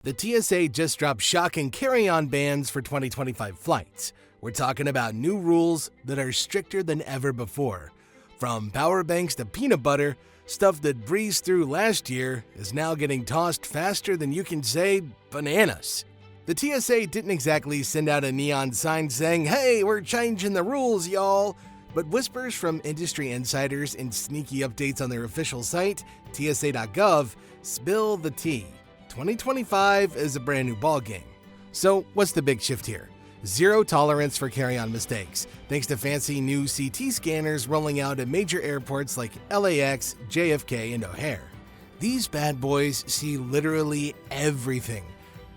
The TSA just dropped shocking carry-on bans for 2025 flights. We're talking about new rules that are stricter than ever before. From power banks to peanut butter, stuff that breezed through last year is now getting tossed faster than you can say bananas. The TSA didn't exactly send out a neon sign saying, "Hey, we're changing the rules, y'all." But whispers from industry insiders and sneaky updates on their official site, tsa.gov, spill the tea. 2025 is a brand new ballgame. So what's the big shift here? Zero tolerance for carry-on mistakes, thanks to fancy new CT scanners rolling out at major airports like LAX, JFK, and O'Hare. These bad boys see literally everything.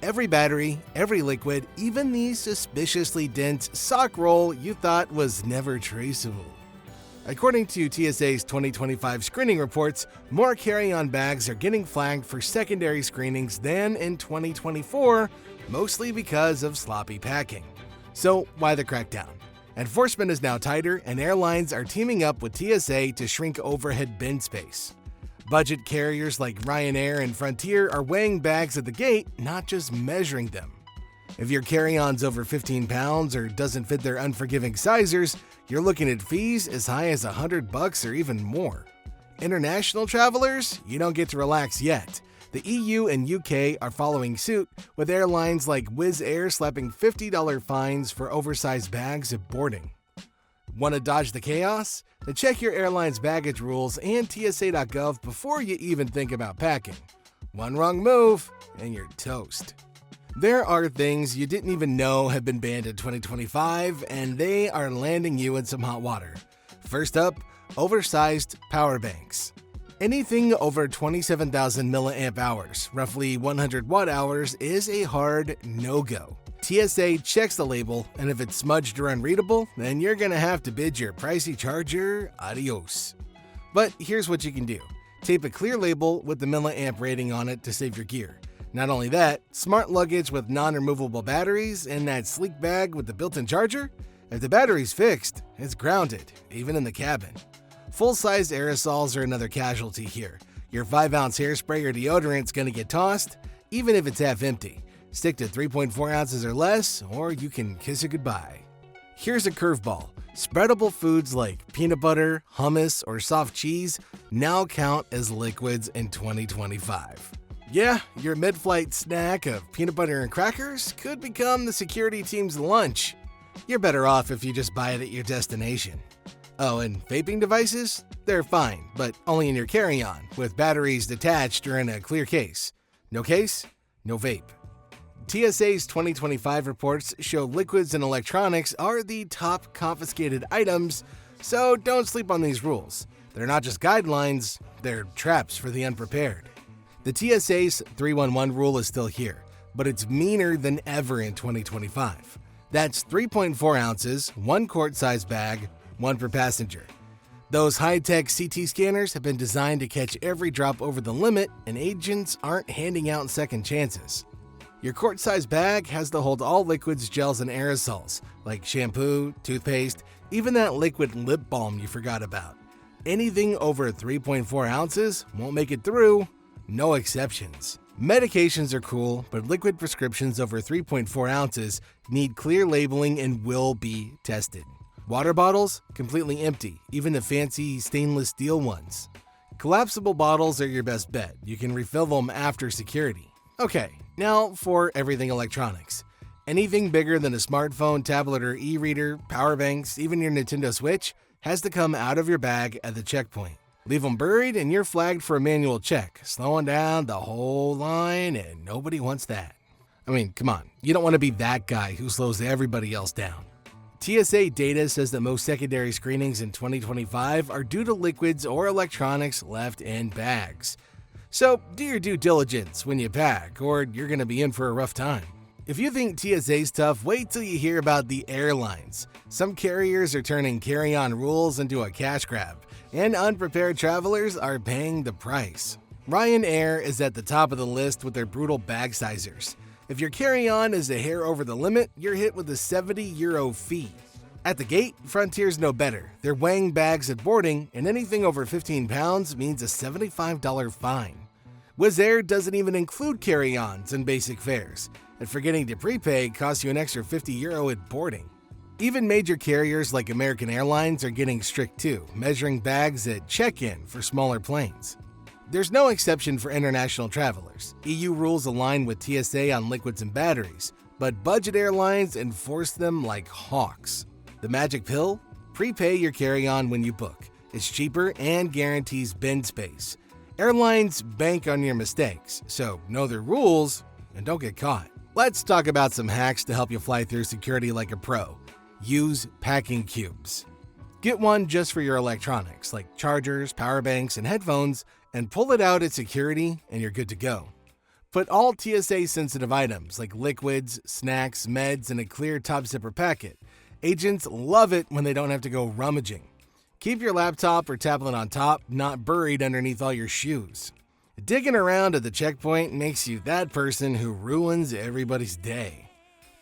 Every battery, every liquid, even the suspiciously dense sock roll you thought was never traceable. According to TSA's 2025 screening reports, more carry-on bags are getting flagged for secondary screenings than in 2024, mostly because of sloppy packing. So why the crackdown? Enforcement is now tighter, and airlines are teaming up with TSA to shrink overhead bin space. Budget carriers like Ryanair and Frontier are weighing bags at the gate, not just measuring them. If your carry-on's over 15 pounds or doesn't fit their unforgiving sizers, you're looking at fees as high as $100 or even more. International travelers, you don't get to relax yet. The EU and UK are following suit, with airlines like Wizz Air slapping $50 fines for oversized bags at boarding. Want to dodge the chaos? Then check your airline's baggage rules and tsa.gov before you even think about packing. One wrong move, and you're toast. There are things you didn't even know have been banned in 2025, and they are landing you in some hot water. First up, oversized power banks. Anything over 27,000 milliamp hours, roughly 100 watt hours, is a hard no-go. TSA checks the label, and if it's smudged or unreadable, then you're gonna have to bid your pricey charger adios. But here's what you can do. Tape a clear label with the milliamp rating on it to save your gear. Not only that, smart luggage with non-removable batteries and that sleek bag with the built-in charger? If the battery's fixed, it's grounded, even in the cabin. Full-size aerosols are another casualty here. Your 5-ounce hairspray or deodorant's gonna get tossed, even if it's half empty. Stick to 3.4 ounces or less, or you can kiss it goodbye. Here's a curveball. Spreadable foods like peanut butter, hummus, or soft cheese now count as liquids in 2025. Yeah, your mid-flight snack of peanut butter and crackers could become the security team's lunch. You're better off if you just buy it at your destination. Oh, and vaping devices? They're fine, but only in your carry-on, with batteries detached or in a clear case. No case? No vape. TSA's 2025 reports show liquids and electronics are the top confiscated items, so don't sleep on these rules. They're not just guidelines, they're traps for the unprepared. The TSA's 311 rule is still here, but it's meaner than ever in 2025. That's 3.4 ounces, 1 quart-size bag, 1 per passenger. Those high-tech CT scanners have been designed to catch every drop over the limit, and agents aren't handing out second chances. Your quart-size bag has to hold all liquids, gels, and aerosols, like shampoo, toothpaste, even that liquid lip balm you forgot about. Anything over 3.4 ounces won't make it through. No exceptions. Medications are cool, but liquid prescriptions over 3.4 ounces need clear labeling and will be tested. Water bottles, completely empty, even the fancy stainless steel ones. Collapsible bottles are your best bet. You can refill them after security. Okay, now for everything electronics. Anything bigger than a smartphone, tablet, or e-reader, power banks, even your Nintendo Switch, has to come out of your bag at the checkpoint. Leave them buried and you're flagged for a manual check, slowing down the whole line, and nobody wants that. I mean, come on, you don't want to be that guy who slows everybody else down. TSA data says that most secondary screenings in 2025 are due to liquids or electronics left in bags. So do your due diligence when you pack, or you're going to be in for a rough time. If you think TSA's tough, wait till you hear about the airlines. Some carriers are turning carry-on rules into a cash grab, and unprepared travelers are paying the price. Ryanair is at the top of the list with their brutal bag sizers. If your carry-on is a hair over the limit, you're hit with a €70 fee. At the gate, Frontier's no better. They're weighing bags at boarding, and anything over 15 pounds means a $75 fine. Wizz Air doesn't even include carry-ons and basic fares, and forgetting to prepay costs you an extra €50 at boarding. Even major carriers like American Airlines are getting strict too, measuring bags at check-in for smaller planes. There's no exception for international travelers. EU rules align with TSA on liquids and batteries, but budget airlines enforce them like hawks. The magic pill? Prepay your carry-on when you book. It's cheaper and guarantees bin space. Airlines bank on your mistakes, so know their rules and don't get caught. Let's talk about some hacks to help you fly through security like a pro. Use packing cubes. Get one just for your electronics, like chargers, power banks, and headphones, and pull it out at security and you're good to go. Put all TSA-sensitive items like liquids, snacks, meds in a clear top zipper packet. Agents love it when they don't have to go rummaging. Keep your laptop or tablet on top, not buried underneath all your shoes. Digging around at the checkpoint makes you that person who ruins everybody's day.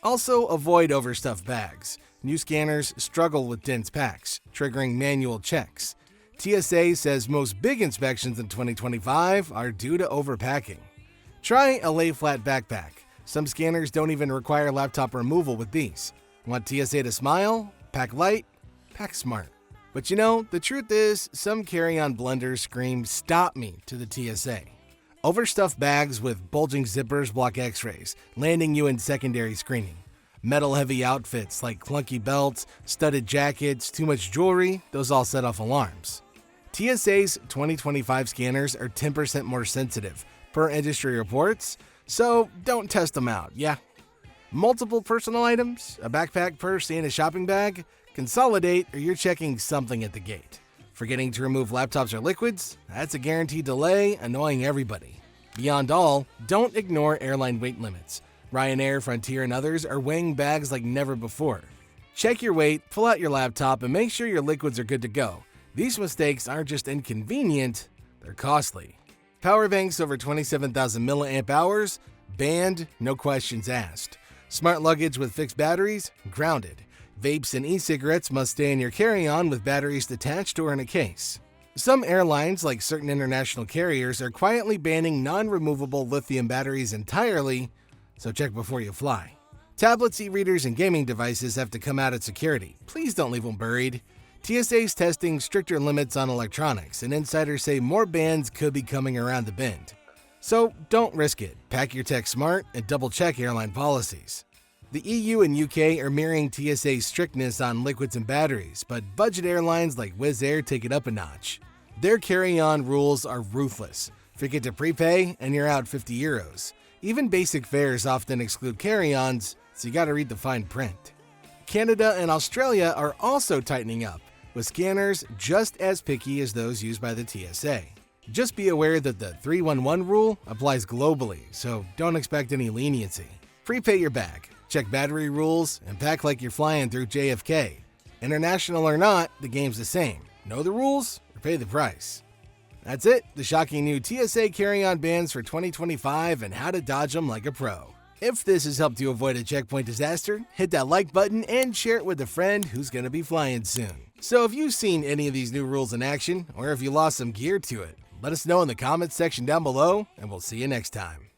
Also, avoid overstuffed bags. New scanners struggle with dense packs, triggering manual checks. TSA says most big inspections in 2025 are due to overpacking. Try a lay-flat backpack. Some scanners don't even require laptop removal with these. Want TSA to smile? Pack light, pack smart. But you know, the truth is, some carry-on blunders scream, "Stop me," to the TSA. Overstuffed bags with bulging zippers block x-rays, landing you in secondary screening. Metal-heavy outfits like clunky belts, studded jackets, too much jewelry, those all set off alarms. TSA's 2025 scanners are 10% more sensitive, per industry reports, so don't test them out, yeah? Multiple personal items, a backpack, purse, and a shopping bag? Consolidate or you're checking something at the gate. Forgetting to remove laptops or liquids? That's a guaranteed delay, annoying everybody. Beyond all, don't ignore airline weight limits. Ryanair, Frontier, and others are weighing bags like never before. Check your weight, pull out your laptop, and make sure your liquids are good to go. These mistakes aren't just inconvenient, they're costly. Power banks over 27,000 milliamp hours? Banned, no questions asked. Smart luggage with fixed batteries? Grounded. Vapes and e-cigarettes must stay in your carry-on with batteries detached or in a case. Some airlines, like certain international carriers, are quietly banning non-removable lithium batteries entirely, so check before you fly. Tablets, e-readers, and gaming devices have to come out at security. Please don't leave them buried. TSA's testing stricter limits on electronics, and insiders say more bans could be coming around the bend. So don't risk it. Pack your tech smart and double-check airline policies. The EU and UK are mirroring TSA's strictness on liquids and batteries, but budget airlines like Wizz Air take it up a notch. Their carry-on rules are ruthless. Forget to prepay and you're out €50. Even basic fares often exclude carry-ons, so you gotta read the fine print. Canada and Australia are also tightening up, with scanners just as picky as those used by the TSA. Just be aware that the 311 rule applies globally, so don't expect any leniency. Prepay your bag, check battery rules, and pack like you're flying through JFK. International or not, the game's the same. Know the rules or pay the price. That's it, the shocking new TSA carry-on bans for 2025 and how to dodge them like a pro. If this has helped you avoid a checkpoint disaster, hit that like button and share it with a friend who's going to be flying soon. So if you've seen any of these new rules in action, or if you lost some gear to it, let us know in the comments section down below, and we'll see you next time.